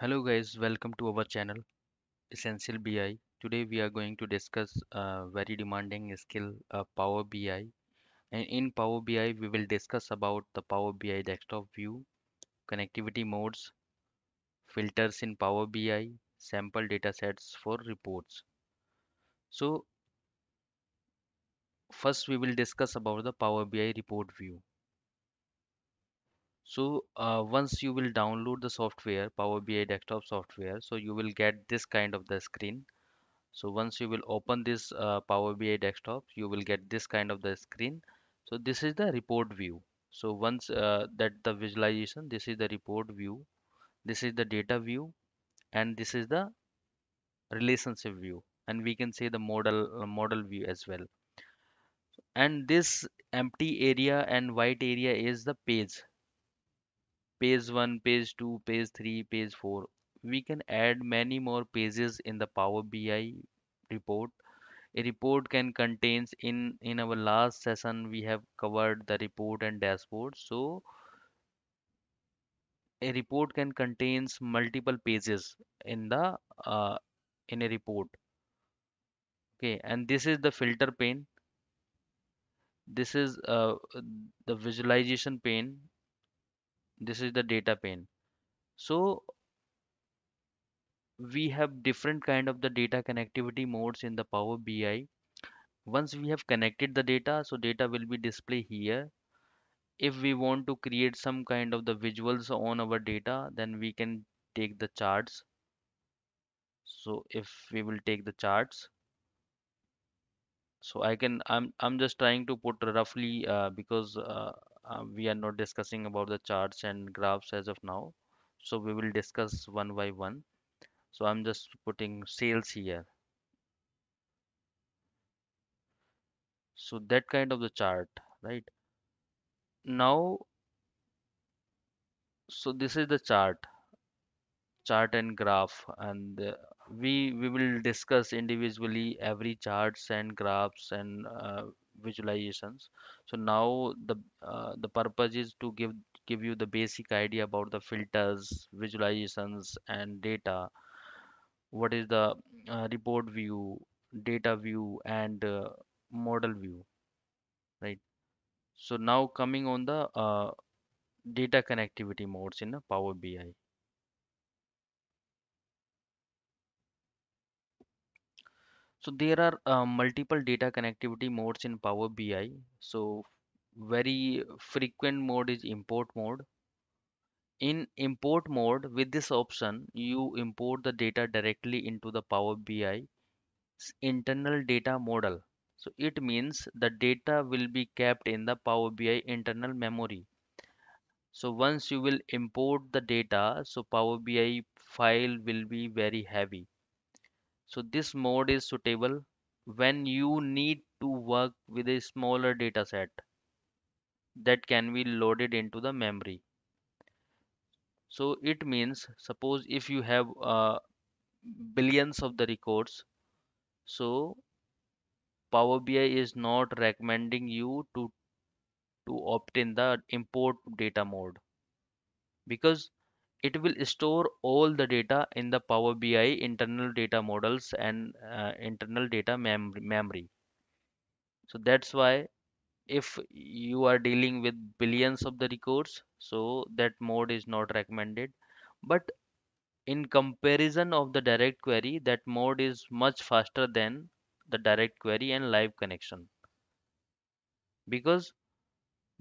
Hello guys, welcome to our channel Essential BI. Today we are going to discuss a very demanding skill, Power BI. And in Power BI we will discuss about the Power BI desktop view, connectivity modes, filters in Power BI, sample datasets for reports. So first we will discuss about the Power BI report view. So once you will download the software, Power BI desktop software, so you will get this kind of the screen. So once you will open this Power BI desktop, you will get this kind of the screen. So this is the report view. So once that the visualization, this is the report view, this is the data view, and this is the relationship view, and we can say the model view as well. And this empty area and white area is the page 1, page 2, page 3, page 4. We can add many more pages in the Power BI report. A report can contains in our last session we have covered the report and dashboard. So a report can contains multiple pages in the uh, in a report. Okay, and this is the filter pane. This is the visualization pane. This is the data pane. So we have different kind of the data connectivity modes in the Power BI. Once we have connected the data, so data will be displayed here. If we want to create some kind of the visuals on our data, then we can take the charts. So if we will take the charts, so I'm just trying to put roughly because we are not discussing about the charts and graphs as of now, so we will discuss one by one. So I'm just putting sales here, so that kind of the chart, right? Now, so this is the chart and graph, and we will discuss individually every charts and graphs and visualizations. So now the purpose is to give you the basic idea about the filters, visualizations, and data. What is the report view, data view, and model view, right? So now coming on the data connectivity modes in a Power BI. So there are multiple data connectivity modes in Power BI. So very frequent mode is import mode. In import mode, with this option, you import the data directly into the Power BI's internal data model. So it means the data will be kept in the Power BI internal memory. So once you will import the data, so Power BI file will be very heavy. So this mode is suitable when you need to work with a smaller data set that can be loaded into the memory. So it means suppose if you have billions of the records, so Power BI is not recommending you to opt in the import data mode, because it will store all the data in the Power BI internal data models and internal data memory. So that's why if you are dealing with billions of the records, so that mode is not recommended. But in comparison of the direct query, that mode is much faster than the direct query and live connection, because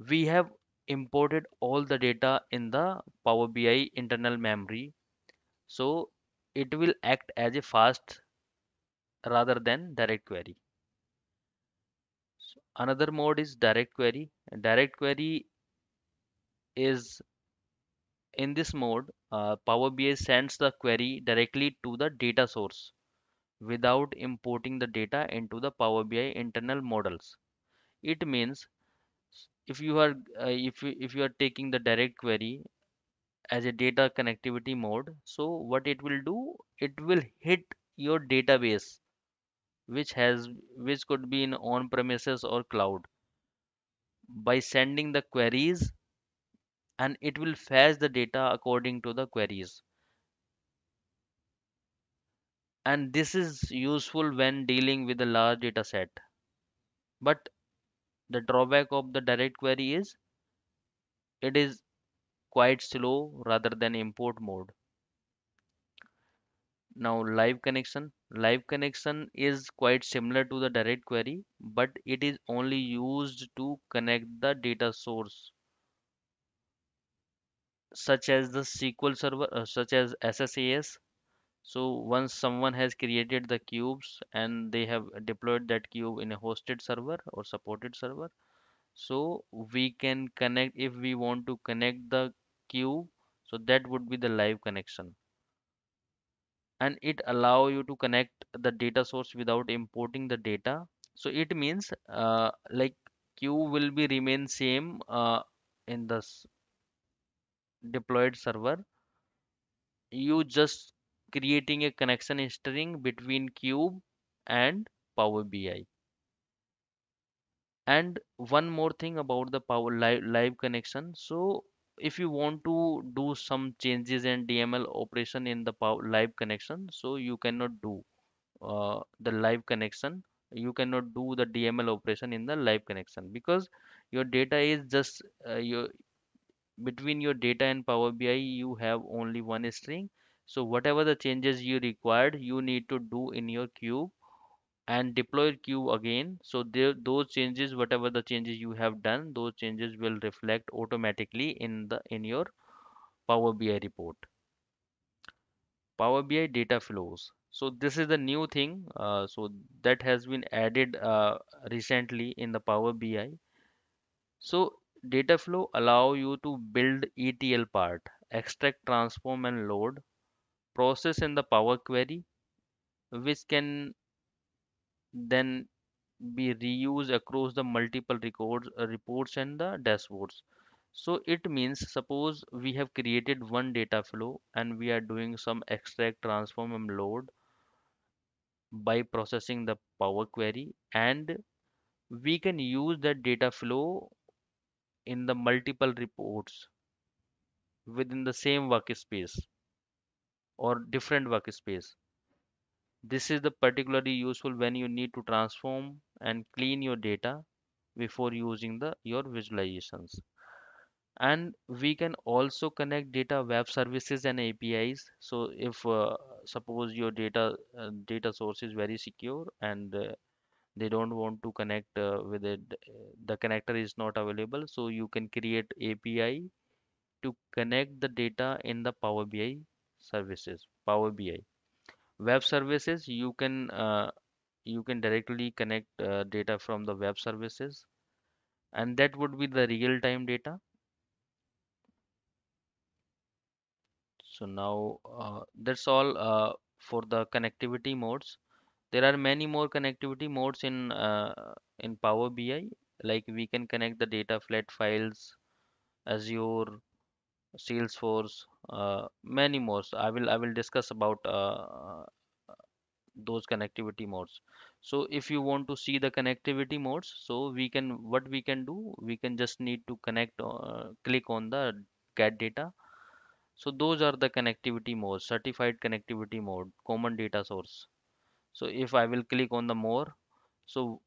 we have imported all the data in the Power BI internal memory, so it will act as a fast rather than direct query. So another mode is direct query. Direct query is in this mode, Power BI sends the query directly to the data source without importing the data into the Power BI internal models. It means if you are if you are taking the direct query as a data connectivity mode, so what it will do, it will hit your database which could be in on premises or cloud by sending the queries, and it will fetch the data according to the queries. And this is useful when dealing with a large data set. But the drawback of the direct query is it is quite slow rather than import mode. Now, live connection is quite similar to the direct query, but it is only used to connect the data source, such as the SQL server, such as SSAS. So once someone has created the cubes and they have deployed that cube in a hosted server or supported server, so we can connect if we want to connect the cube. So that would be the live connection, and it allow you to connect the data source without importing the data. So it means like queue will be remain same in the deployed server. You just creating a connection string between cube and power bi. And one more thing about the power live connection. So if you want to do some changes in dml operation in the power live connection, so you cannot do the live connection. You cannot do the DML operation in the live connection because your data is just your between your data and Power BI. You have only one string. So whatever the changes you required, you need to do in your queue and deploy queue again. So there, those changes, whatever the changes you have done, those changes will reflect automatically in your Power BI report. Power BI data flows. So this is the new thing. So that has been added recently in the Power BI. So data flow allow you to build ETL part, extract, transform, and load, process in the Power Query, which can then be reused across the multiple records, reports, and the dashboards. So it means suppose we have created one data flow and we are doing some extract, transform, and load by processing the Power Query, and we can use that data flow in the multiple reports within the same workspace or different workspace. This is the particularly useful when you need to transform and clean your data before using the your visualizations. And we can also connect data web services and APIs. So if suppose your data source is very secure and they don't want to connect with it, the connector is not available, so you can create API to connect the data in the Power BI services. Power BI web services, you can directly connect data from the web services, and that would be the real time data. So now that's all for the connectivity modes. There are many more connectivity modes in Power BI. Like we can connect the data flat files, Azure, Salesforce, many more. So I will discuss about those connectivity modes. So if you want to see the connectivity modes, so we can what we can do, we can just need to connect, click on the get data. So those are the connectivity modes: certified connectivity mode, common data source. So if I will click on the more, so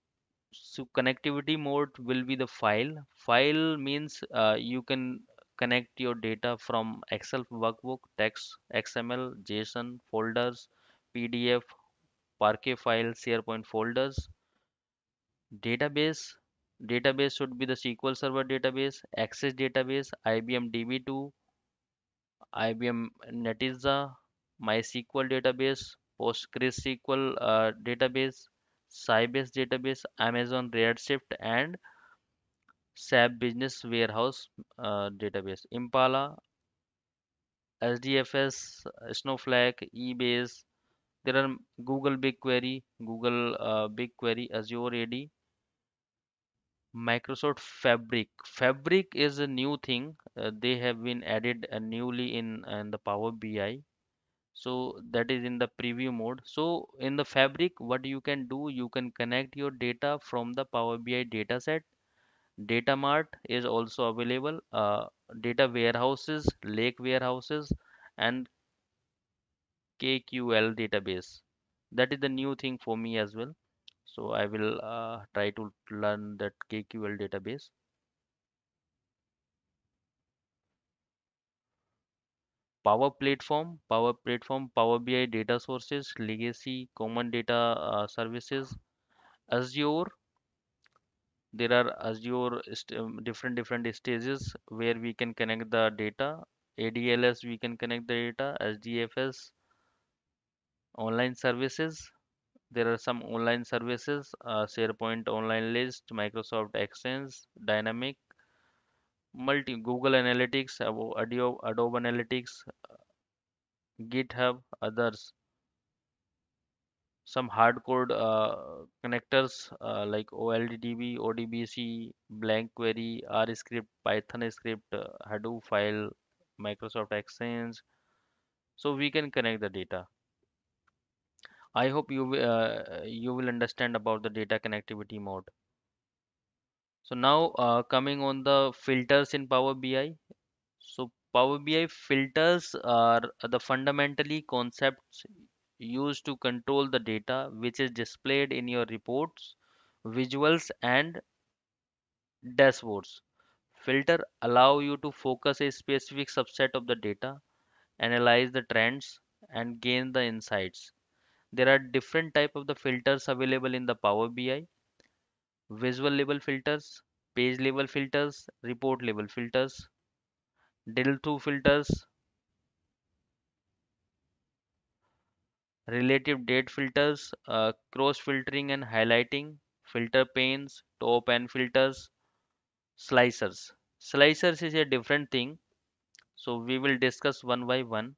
connectivity mode will be the file. File means you can connect your data from Excel workbook, text, XML, JSON, folders, PDF, Parquet file, SharePoint folders. Database. Database should be the SQL Server database, Access database, IBM DB2, IBM Netezza, MySQL database, PostgreSQL database, Sybase database, Amazon Redshift, and SAP Business Warehouse database, Impala, SDFS, Snowflake, eBase. There are Google BigQuery, Google BigQuery, Azure AD, Microsoft Fabric. Fabric is a new thing. They have been added newly in the Power BI. So that is in the preview mode. So in the Fabric, what you can do, you can connect your data from the Power BI dataset. Data Mart is also available. Data warehouses, lake warehouses, and KQL database. That is the new thing for me as well. So I will try to learn that KQL database. Power BI data sources, legacy, common data services, Azure. There are different stages where we can connect the data. ADLS we can connect the data. SDFS, online services. There are some online services, SharePoint Online List, Microsoft Exchange, Dynamic, Google Analytics, Adobe Analytics, GitHub, others. Some hardcode connectors like OLDB, ODBC, blank query, R script, Python script, Hadoop file, Microsoft Exchange. So we can connect the data. I hope you will understand about the data connectivity mode. So now coming on the filters in Power BI. So Power BI filters are the fundamentally concepts used to control the data which is displayed in your reports, visuals and dashboards. Filter allow you to focus a specific subset of the data, analyze the trends and gain the insights. There are different type of the filters available in the Power BI: visual level filters, page level filters, report level filters, drill through filters, relative date filters, cross filtering and highlighting, filter panes, top and filters, slicers. Slicers is a different thing, so we will discuss one by one.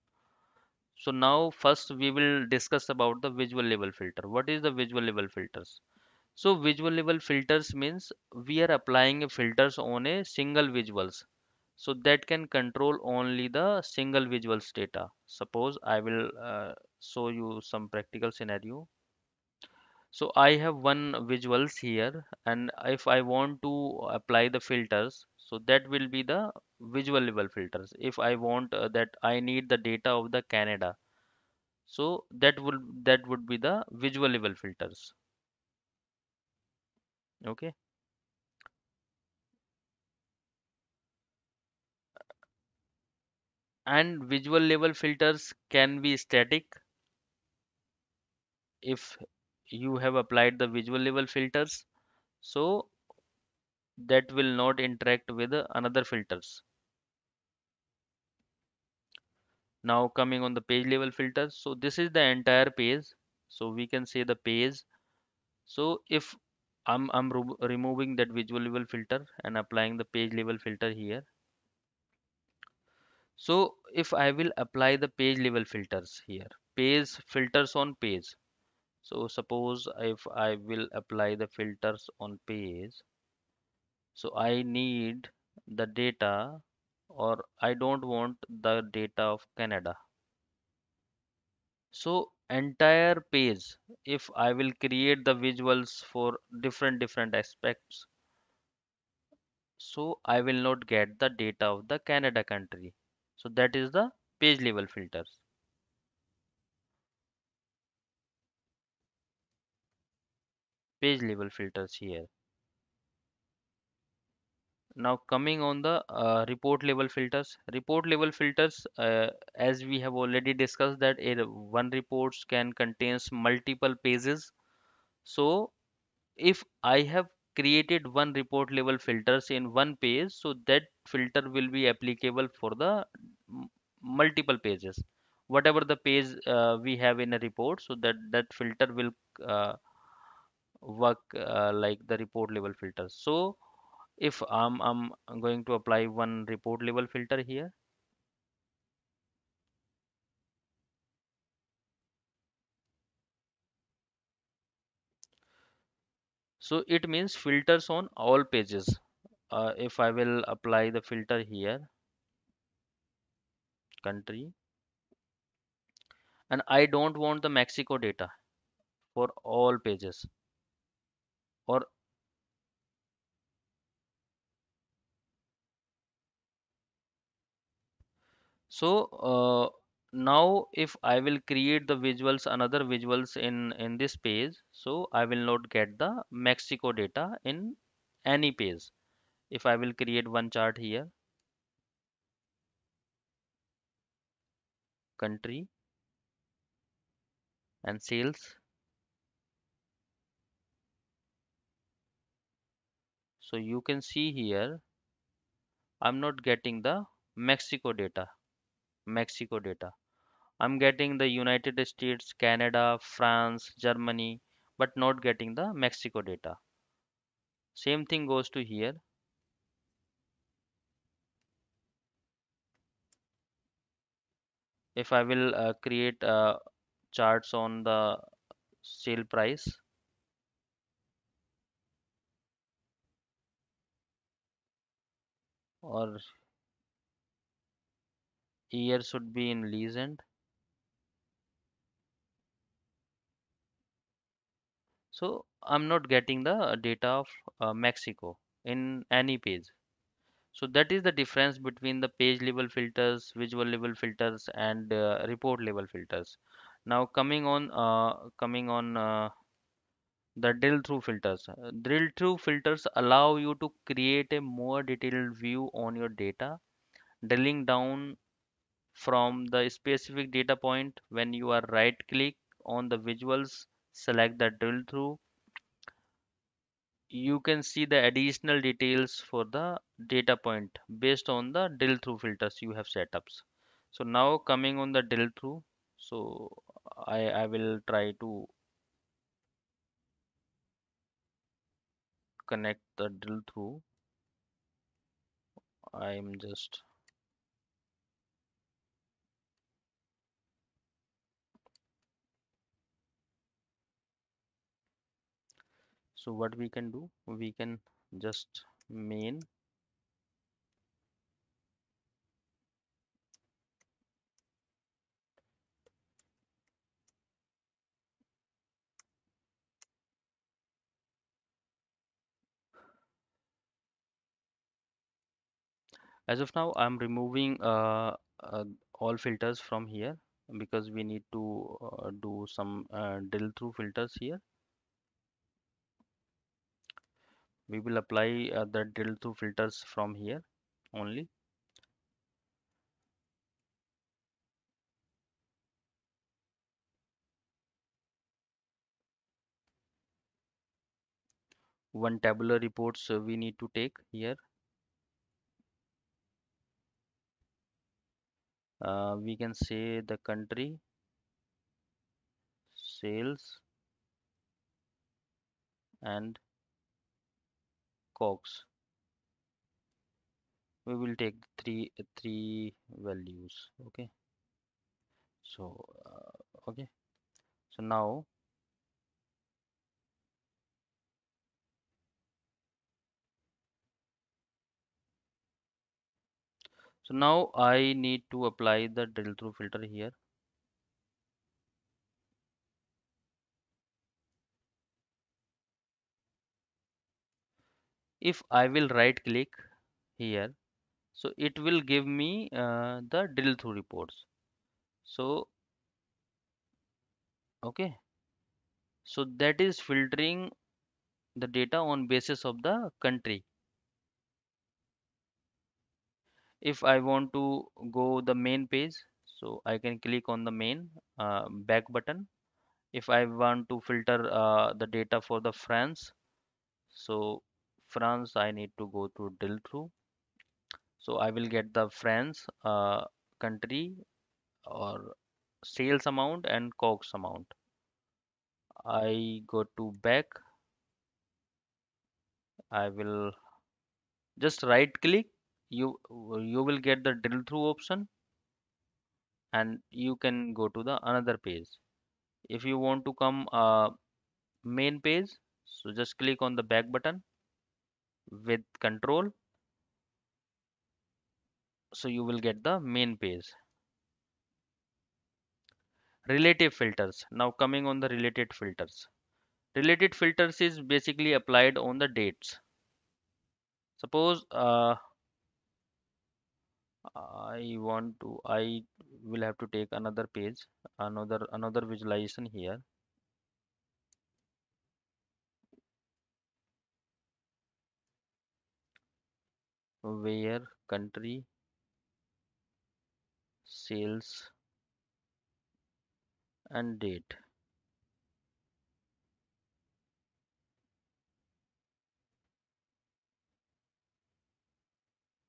So now first we will discuss about the visual level filter. What is the visual level filters? So visual level filters means we are applying a filters on a single visuals. So that can control only the single visuals data. Suppose I will show you some practical scenario. So I have one visuals here, and if I want to apply the filters, so that will be the visual level filters. If I want that I need the data of the Canada, so that would be the visual level filters. Okay. And visual level filters can be static. If you have applied the visual level filters, so that will not interact with another filters. Now coming on the page level filters, so this is the entire page. So we can say the page. So if I'm removing that visual level filter and applying the page level filter here. So if I will apply the page level filters here, page filters on page. So suppose if I will apply the filters on page, so I need the data, or I don't want the data of Canada. So entire page, if I will create the visuals for different aspects, so I will not get the data of the Canada country. So that is the page level filters. Page level filters here. Now coming on the report level filters. Report level filters, as we have already discussed that one reports can contains multiple pages. So if I have created one report level filters in one page, so that filter will be applicable for the m- multiple pages. Whatever the page we have in a report, so that filter will uh, work like the report level filters. So if I'm going to apply one report level filter here, so it means filters on all pages. If I will apply the filter here, country, and I don't want the Mexico data for all pages, or so now if I will create the visuals, another visuals in this page, so I will not get the Mexico data in any page. If I will create one chart here, country and sales, so you can see here I'm not getting the Mexico data. Mexico data. I'm getting the United States, Canada, France, Germany, but not getting the Mexico data. Same thing goes to here. If I will create charts on the sale price, or year should be in legend. So I'm not getting the data of Mexico in any page. So that is the difference between the page level filters, visual level filters, and report level filters. Now coming on the drill through filters. Drill through filters allow you to create a more detailed view on your data, drilling down from the specific data point. When you are right click on the visuals, select the drill through, you can see the additional details for the data point based on the drill through filters you have setups. So now coming on the drill through, so I will try to connect the drill through. I'm just, so what we can do, we can just main. As of now, I'm removing all filters from here because we need to do some drill through filters here. We will apply the drill through filters from here only. One tabular reports we need to take here. We can say the country, sales, and COGS. We will take three values. Okay. So okay. So now, I need to apply the drill through filter here. If I will right click here, so it will give me the drill through reports. So okay, so that is filtering the data on basis of the country. If I want to go the main page, so I can click on the main back button. If I want to filter the data for the France, so France I need to go to drill through. So I will get the France country or sales amount and COGS amount. I go to back. I will just right click. You will get the drill through option, and you can go to the another page. If you want to come main page, so just click on the back button with control, so you will get the main page. Relative filters. Now coming on the related filters. Related filters is basically applied on the dates. Suppose I will have to take another page, another visualization here, where country, sales, and date,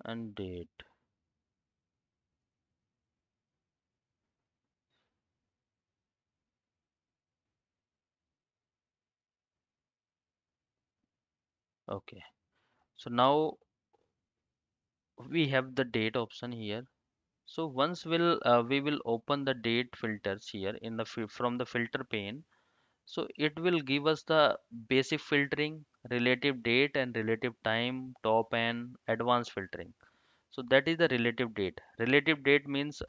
and date. Okay. So now we have the date option here. So once we will open the date filters here in the from the filter pane. So it will give us the basic filtering, relative date and relative time, top and advanced filtering. So that is the relative date. Relative date means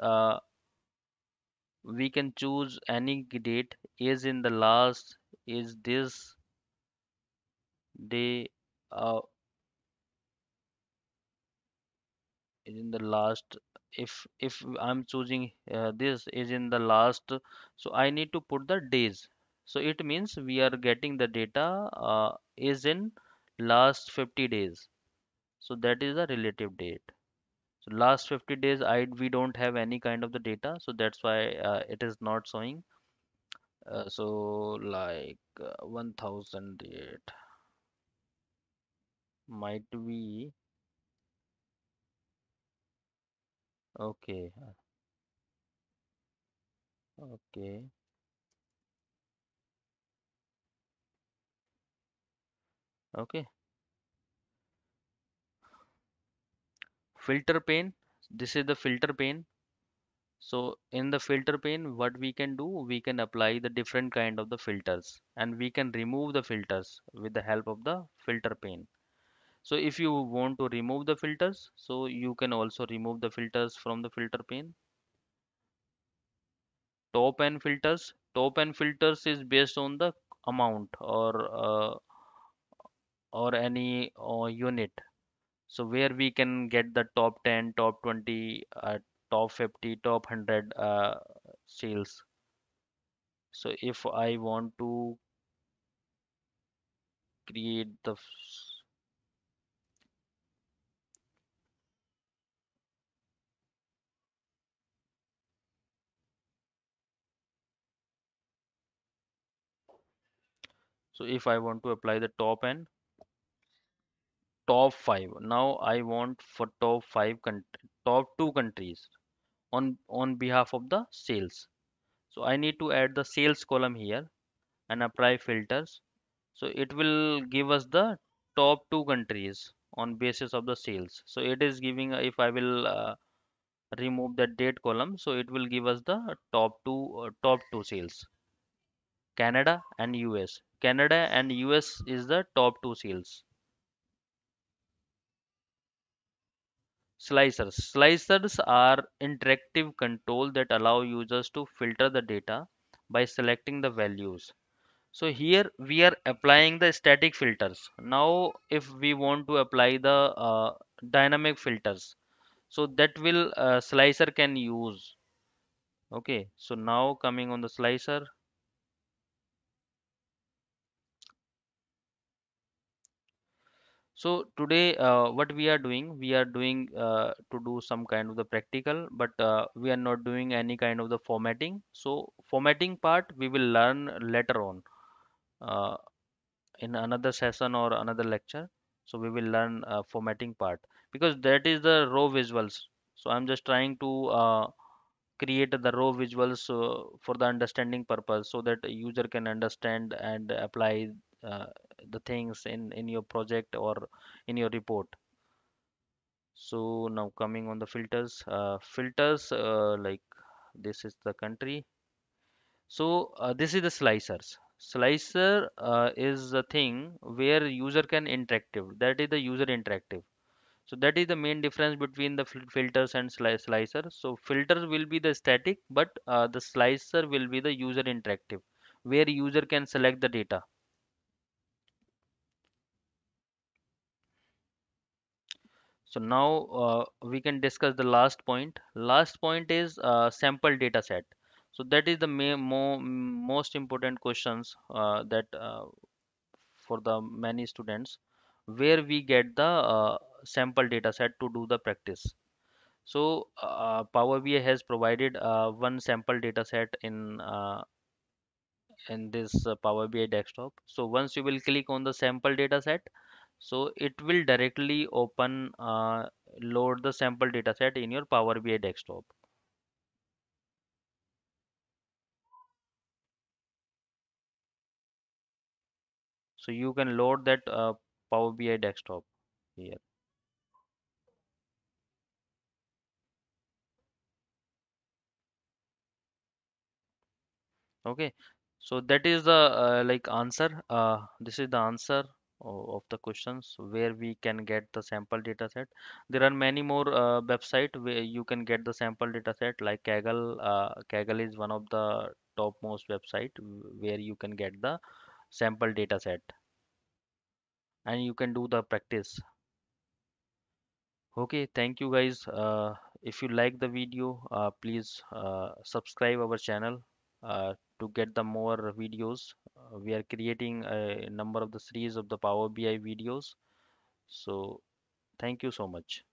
we can choose any date is in the last, is this day, is in the last. If I'm choosing this is in the last, so I need to put the days. So it means we are getting the data is in last 50 days. So that is the relative date. So last 50 days we don't have any kind of the data, so that's why it is not showing. So like 1008 might be. Okay, okay, okay. Filter pane. This is the filter pane. So in the filter pane, what we can do, we can apply the different kind of the filters, and we can remove the filters with the help of the filter pane. So if you want to remove the filters, so you can also remove the filters from the filter pane. Top and filters. Top and filters is based on the amount or any unit. So where we can get the top 10, top 20, top 50, top 100 sales. So if I want to create so if I want to apply the top and top 5. Now I want for top 5 top 2 countries on behalf of the sales. So I need to add the sales column here and apply filters. So it will give us the top 2 countries on basis of the sales. So it is giving if I will remove the date column, so it will give us the top 2 sales. Canada and US. Canada and US is the top 2 sales. Slicers. Slicers are interactive control that allow users to filter the data by selecting the values. So here we are applying the static filters. Now if we want to apply the dynamic filters, so that will slicer can use. Okay, so now coming on the slicer. So today, what we are doing to do some kind of the practical, but we are not doing any kind of the formatting. So formatting part we will learn later on uh, in another session or another lecture. So we will learn formatting part because that is the raw visuals. So I'm just trying to create the raw visuals for the understanding purpose so that a user can understand and apply uh, the things in your project or in your report. So now coming on the filters, filters like this is the country. So this is the slicers. Slicer is the thing where user can interactive. That is the user interactive. So that is the main difference between the filters and slicer. So filters will be the static, but the slicer will be the user interactive, where user can select the data. So now we can discuss the last point. Last point is sample data set. So that is the most important questions that for the many students, where we get the sample data set to do the practice. So Power BI has provided one sample data set in this Power BI desktop. So once you will click on the sample data set, so it will directly open load the sample data set in your Power BI desktop. So you can load that Power BI desktop here. Okay, so that is the like answer. This is the answer of the questions where we can get the sample data set. There are many more website where you can get the sample data set like Kaggle. Kaggle is one of the topmost website where you can get the sample data set and you can do the practice. Okay, thank you guys. If you like the video, please subscribe our channel to get the more videos. We are creating a number of the series of the Power BI videos. So thank you so much.